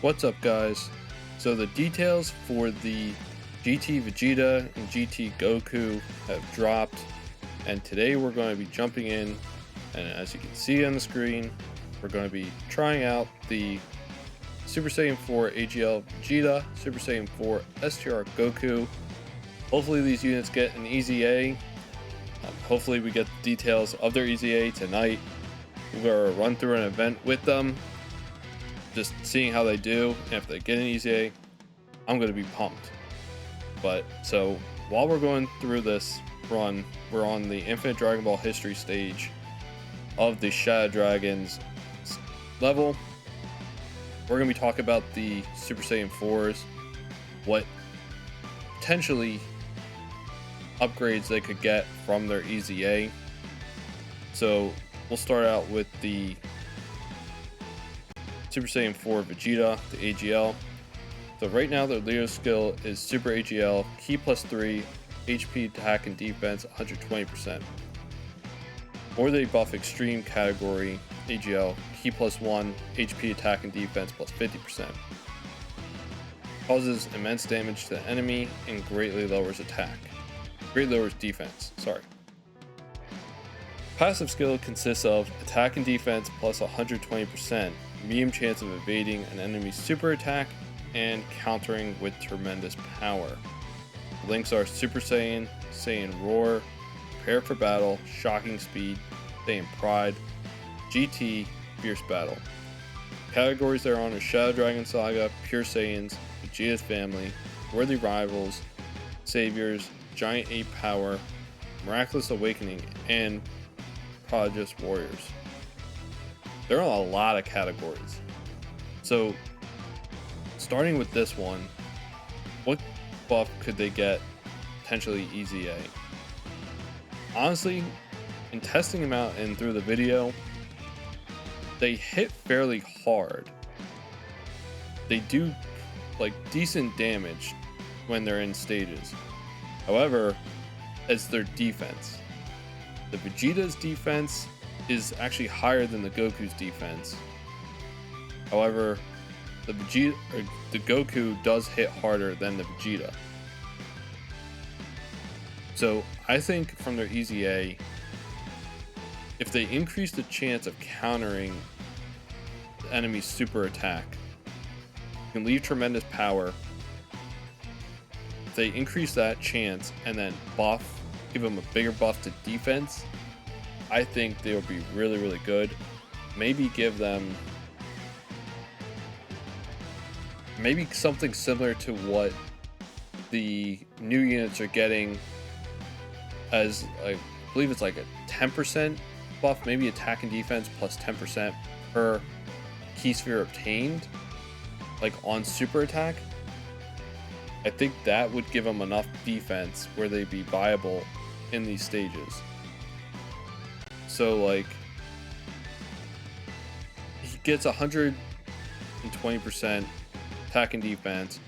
What's up, guys? So the details for the GT Vegeta and GT Goku have dropped, and today we're going to be jumping in, and as you can see on the screen, we're going to be trying out the Super Saiyan 4 AGL Vegeta, Super Saiyan 4 STR Goku. Hopefully these units get an EZA. Hopefully we get the details of their EZA tonight. We're going to run through an event with them, just seeing how they do, and if they get an EZA, I'm going to be pumped. But so while we're going through this run, we're on the Infinite Dragon Ball history stage of the Shadow Dragons level. We're going to be talking about the Super Saiyan 4s, what potentially upgrades they could get from their EZA. So we'll start out with the Super Saiyan 4 Vegeta, the AGL. So right now their leader skill is Super AGL, Ki +3, HP attack and defense 120%. Or they buff extreme category AGL, Ki +1, HP attack and defense +50%. Causes immense damage to the enemy and greatly lowers defense. Passive skill consists of attack and defense plus 120%, medium chance of evading an enemy's super attack, and countering with tremendous power. The links are Super Saiyan, Saiyan Roar, Prepare for Battle, Shocking Speed, Saiyan Pride, GT, Fierce Battle. Categories they're on are Shadow Dragon Saga, Pure Saiyans, Vegeta's Family, Worthy Rivals, Saviors, Giant Ape Power, Miraculous Awakening, and Prodigious Warriors. There are a lot of categories. So starting with this one, what buff could they get potentially EZA? Honestly, in testing them out and through the video, they hit fairly hard. They do like decent damage when they're in stages. However, it's their defense. The Vegeta's defense is actually higher than the Goku's defense. However, the Goku does hit harder than the Vegeta. So I think from their EZA, if they increase the chance of countering the enemy's super attack, you can leave tremendous power. If they increase that chance and then give them a bigger buff to defense, I think they will be really, really good. Maybe give them something similar to what the new units are getting, as I believe it's like a 10% buff, maybe attack and defense plus 10% per key sphere obtained, like on super attack. I think that would give them enough defense where they'd be viable in these stages. So like he gets 120% attack and defense,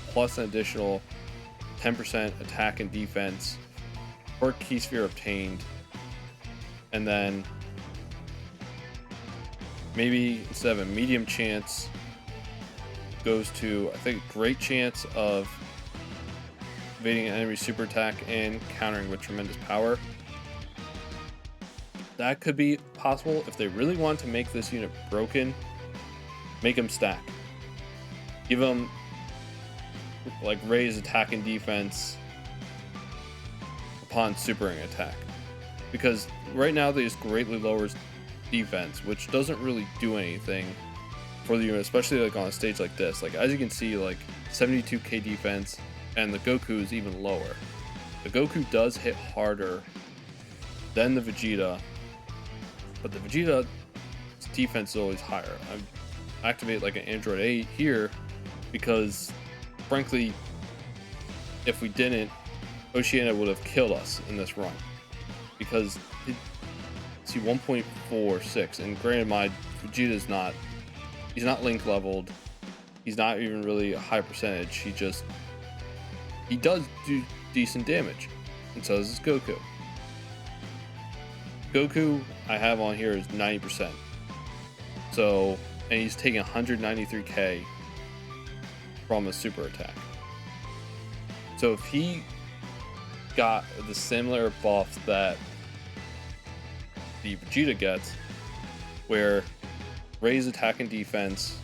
plus an additional 10% attack and defense per key sphere obtained, and then maybe instead of a medium chance goes to, I think, great chance of evading an enemy super attack and countering with tremendous power. That could be possible if they really want to make this unit broken. Make them stack. Give them like raise attack and defense upon supering attack, because right now they just greatly lowers defense, which doesn't really do anything for the unit, especially like on a stage like this. Like as you can see, like 72k defense, and the Goku is even lower. The Goku does hit harder than the Vegeta, but the Vegeta's defense is always higher. I activate like an Android 8 here because, frankly, if we didn't, Oceania would have killed us in this run, because see 1.46, and granted my Vegeta's he's not link leveled, he's not even really a high percentage, he does do decent damage, and so does Goku. Goku I have on here is 90%. So, and he's taking 193k from a super attack. So if he got the similar buff that the Vegeta gets, where raise attack and defense,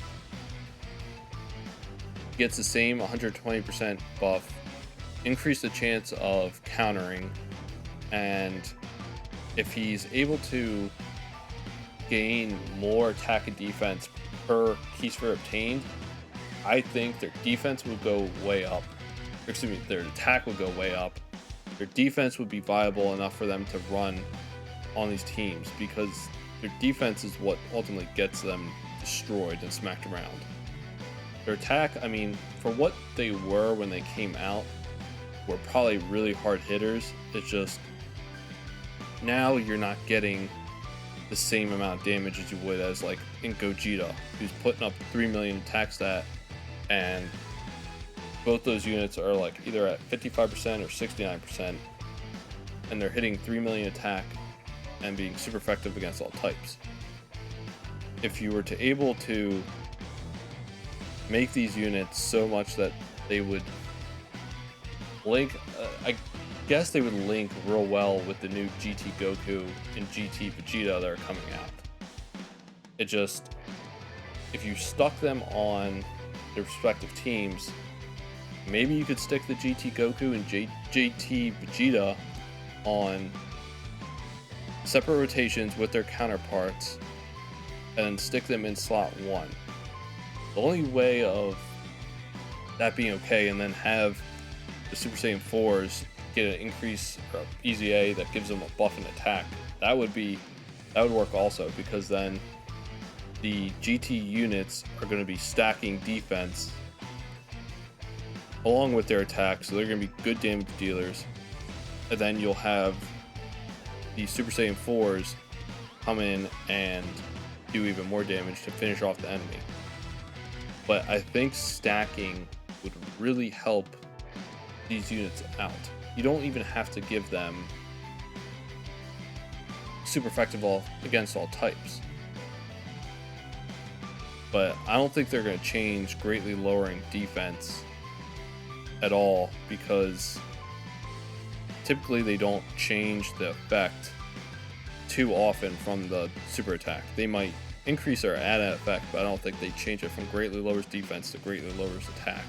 gets the same 120% buff, increase the chance of countering, and if he's able to gain more attack and defense per key sphere obtained, I think their defense would go way up. Excuse me, their attack would go way up. Their defense would be viable enough for them to run on these teams, because their defense is what ultimately gets them destroyed and smacked around. Their attack, I mean, for what they were when they came out, were probably really hard hitters. It's just now you're not getting the same amount of damage as you would as like in Gogeta, who's putting up 3 million attack stat, and both those units are like either at 55% or 69%, and they're hitting 3 million attack and being super effective against all types. If you were to able to make these units so much that they would link, I guess they would link real well with the new GT Goku and GT Vegeta that are coming out. It just, if you stuck them on their respective teams, maybe you could stick the GT Goku and GT Vegeta on separate rotations with their counterparts and stick them in slot 1. The only way of that being okay, and then have the Super Saiyan 4s get an increase or EZA that gives them a buff and attack, that would work also, because then the GT units are going to be stacking defense along with their attack, so they're going to be good damage dealers, and then you'll have the Super Saiyan 4s come in and do even more damage to finish off the enemy. But I think stacking would really help these units out. You don't even have to give them super effective against all types. But I don't think they're going to change greatly lowering defense at all, because typically they don't change the effect too often from the super attack. They might increase or add an effect, but I don't think they change it from greatly lowers defense to greatly lowers attack.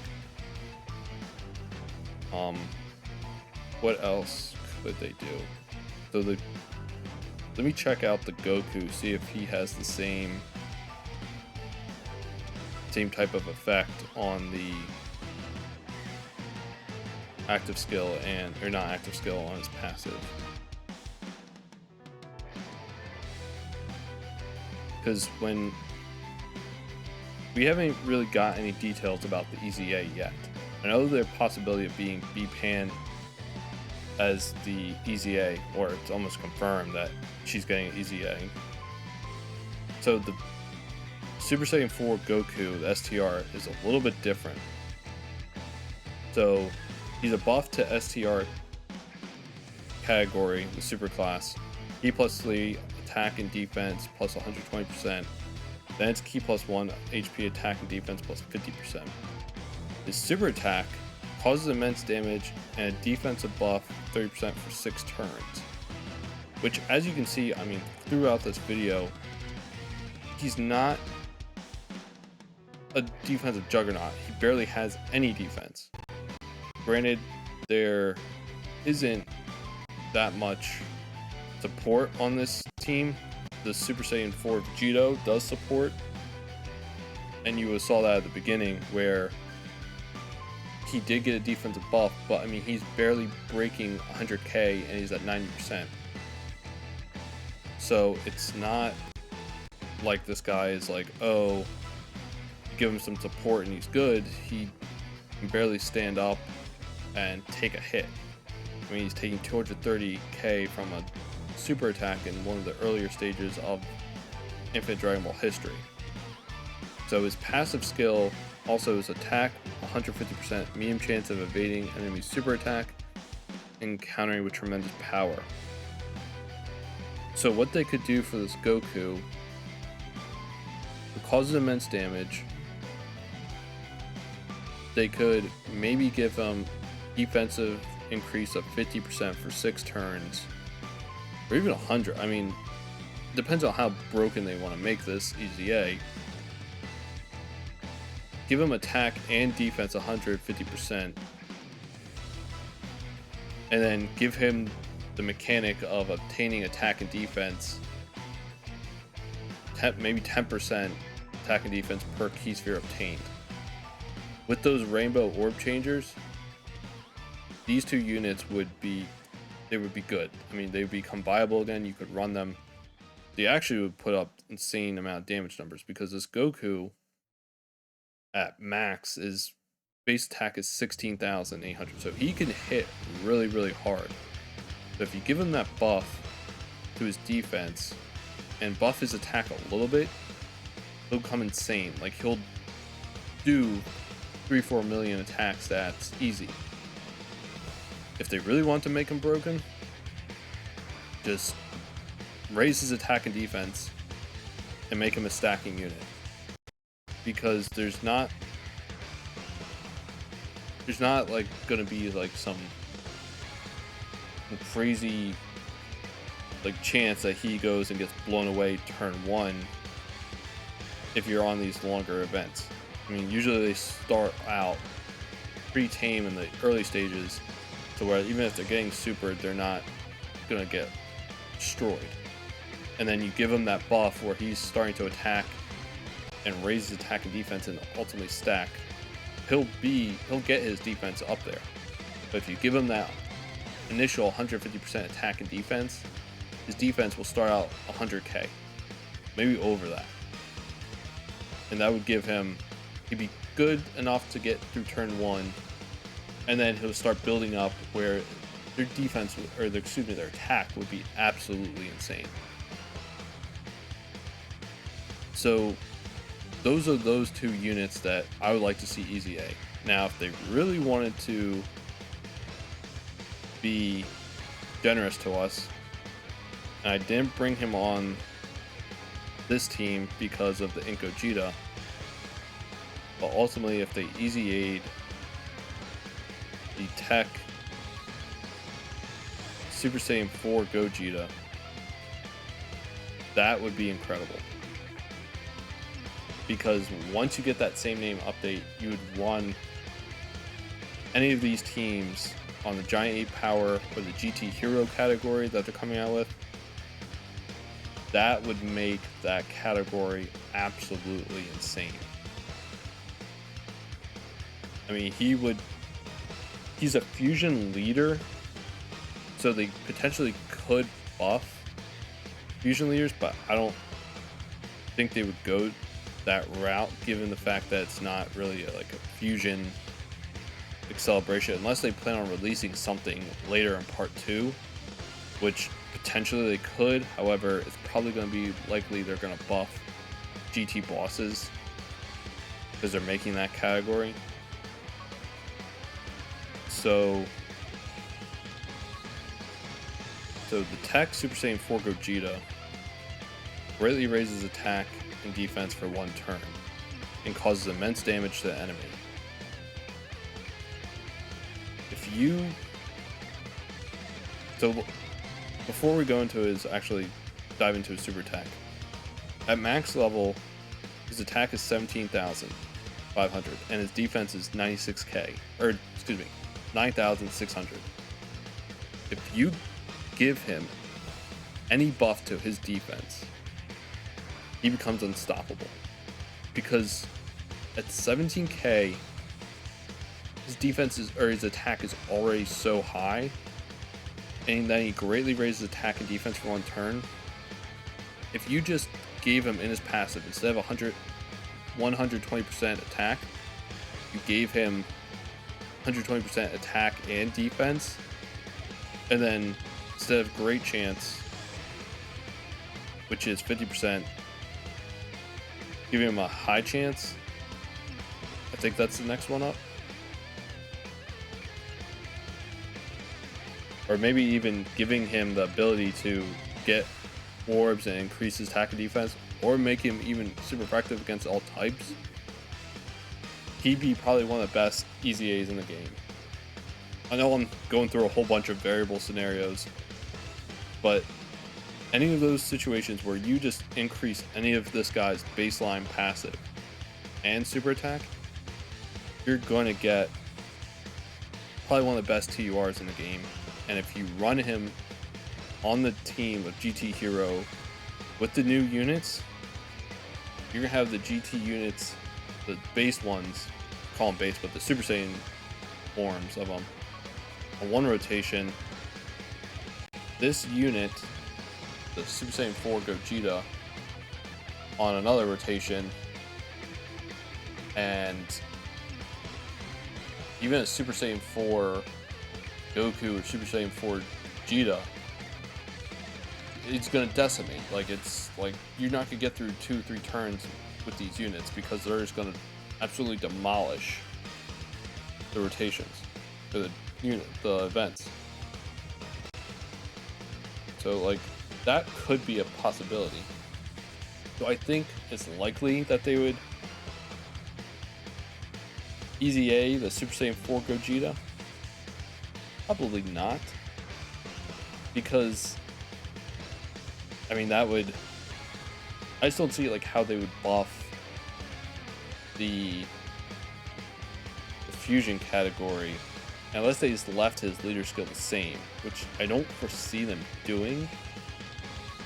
What else could they do? So let me check out the Goku, see if he has the same type of effect on the active skill or not active skill on his passive. Because when we haven't really got any details about the EZA yet. I know there's a possibility of being B-Pan as the EZA, or it's almost confirmed that she's getting EZA. So the Super Saiyan 4 Goku, the STR, is a little bit different. So he's a buff to STR category, the super class. E plus 3 attack and defense plus 120%. Then it's key plus 1 HP attack and defense plus 50%. His super attack causes immense damage and a defensive buff 30% for 6 turns. Which, as you can see, I mean, throughout this video, he's not a defensive juggernaut. He barely has any defense. Granted, there isn't that much support on this team. The Super Saiyan 4 Vegeta does support, and you saw that at the beginning where he did get a defensive buff, but I mean, he's barely breaking 100k and he's at 90%. So it's not like this guy is like, oh, you give him some support and he's good. He can barely stand up and take a hit. I mean, he's taking 230k from a super attack in one of the earlier stages of Infinite Dragon Ball history. So his passive skill also is attack, 150% medium chance of evading enemy super attack, and countering with tremendous power. So what they could do for this Goku, it causes immense damage, they could maybe give him defensive increase of 50% for 6 turns, or even 100. I mean, depends on how broken they want to make this EZA. Give him attack and defense 150%, and then give him the mechanic of obtaining attack and defense, maybe 10% attack and defense per key sphere obtained. With those rainbow orb changers, these 2 units would be good. I mean, they would become viable again. You could run them. They actually would put up insane amount of damage numbers, because this Goku at max is base attack is 16,800, so he can hit really, really hard. So if you give him that buff to his defense and buff his attack a little bit, he'll come insane. Like, he'll do 3-4 million attack stats easy. If they really want to make him broken, just raise his attack and defense and make him a stacking unit, because there's not like gonna be like some crazy like chance that he goes and gets blown away turn 1 if you're on these longer events. I mean, usually they start out pretty tame in the early stages, to where even if they're getting supered, they're not gonna get destroyed. And then you give him that buff where he's starting to attack and raise his attack and defense and ultimately stack. He'll get his defense up there. But if you give him that initial 150% attack and defense, his defense will start out 100k, maybe over that. And that would give him, he'd be good enough to get through turn 1, and then he'll start building up where their defense, or their attack would be absolutely insane. So those are those 2 units that I would like to see EZA. Now, if they really wanted to be generous to us, and I didn't bring him on this team because of the Ink Gogeta, but ultimately if they EZA'd the TEQ Super Saiyan 4 Gogeta, that would be incredible. Because once you get that same name update, you would run any of these teams on the Giant 8 Power or the GT Hero category that they're coming out with. That would make that category absolutely insane. I mean, he's a fusion leader, so they potentially could buff fusion leaders, but I don't think they would go that route, given the fact that it's not really like a fusion celebration, unless they plan on releasing something later in part 2, which potentially they could. However, it's probably going to be likely they're going to buff GT bosses because they're making that category. So the TEQ Super Saiyan 4 Gogeta greatly raises attack and defense for 1 turn and causes immense damage to the enemy. So before we go into dive into his super attack, at max level, his attack is 17,500 and his defense is 96k, or excuse me, 9,600. If you give him any buff to his defense, he becomes unstoppable, because at 17k, his his attack is already so high, and then he greatly raises attack and defense for 1 turn. If you just gave him in his passive, instead of 120% attack, you gave him 120% attack and defense, and then instead of great chance, which is 50%, giving him a high chance. I think that's the next one up. Or maybe even giving him the ability to get orbs and increase his attack and defense, or make him even super effective against all types. he'd be probably one of the best EZAs in the game. I know I'm going through a whole bunch of variable scenarios, but any of those situations where you just increase any of this guy's baseline passive and super attack, you're going to get probably one of the best TURs in the game. And if you run him on the team of GT Hero with the new units, you're going to have the GT units, the base ones, call them base, but the Super Saiyan forms of them, on one rotation. This unit, the Super Saiyan 4 Gogeta, on another rotation, and even a Super Saiyan 4 Goku or Super Saiyan 4 Vegeta, it's gonna decimate. Like, it's like you're not gonna get through 2-3 turns with these units because they're just gonna absolutely demolish the rotations for the events. So like that could be a possibility. So I think it's likely that they would EZA the Super Saiyan 4 Gogeta. Probably not, because I mean that would, I just don't see like how they would buff the fusion category unless they just left his leader skill the same, which I don't foresee them doing.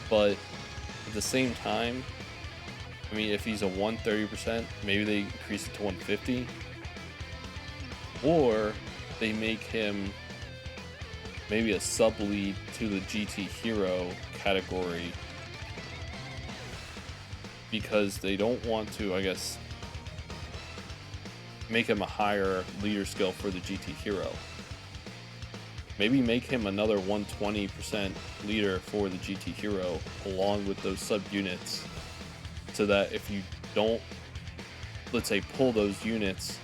But at the same time, I mean, if he's a 130%, maybe they increase it to 150, or they make him maybe a sub lead to the GT Hero category, because they don't want to, I guess, make him a higher leader skill for the GT Hero. Maybe make him another 120% leader for the GT Hero along with those sub units, so that if you don't, let's say, pull those units,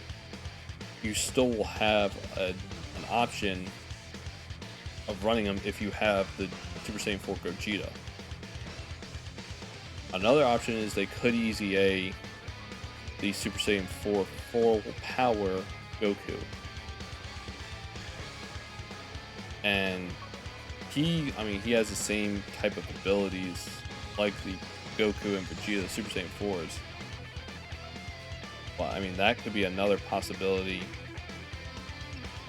you still will have an option of running them if you have the Super Saiyan 4 Gogeta. Another option is they could EZA the Super Saiyan 4 full power Goku. And he has the same type of abilities like the Goku and Vegeta, the Super Saiyan 4s. Well, I mean, that could be another possibility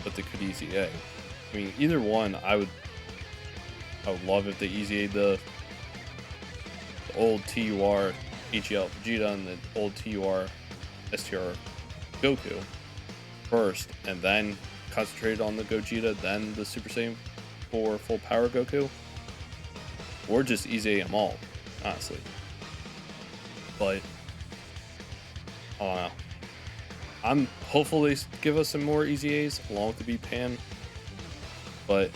that they could EZA. I mean, either one, I would love if they EZA the old TUR HEL Vegeta and the old TUR STR Goku first, and then concentrated on the Gogeta, then the Super Saiyan 4 full power Goku, or just EZA them all, honestly. But I don't know. I'm hopeful they give us some more EZAs along with the B-Pan. But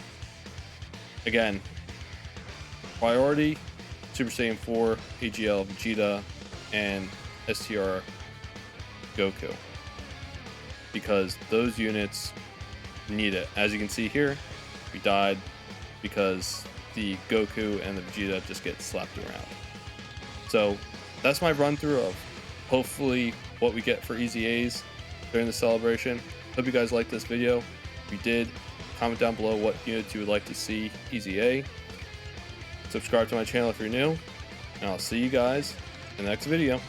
again, priority Super Saiyan 4 HEL Vegeta and STR Goku, because those units need it. As you can see here, we died because the Goku and the Vegeta just get slapped around. So that's my run through of hopefully what we get for EZAs during the celebration. Hope you guys liked this video. If you did, comment down below what units you would like to see EZA. Subscribe to my channel if you're new, and I'll see you guys in the next video.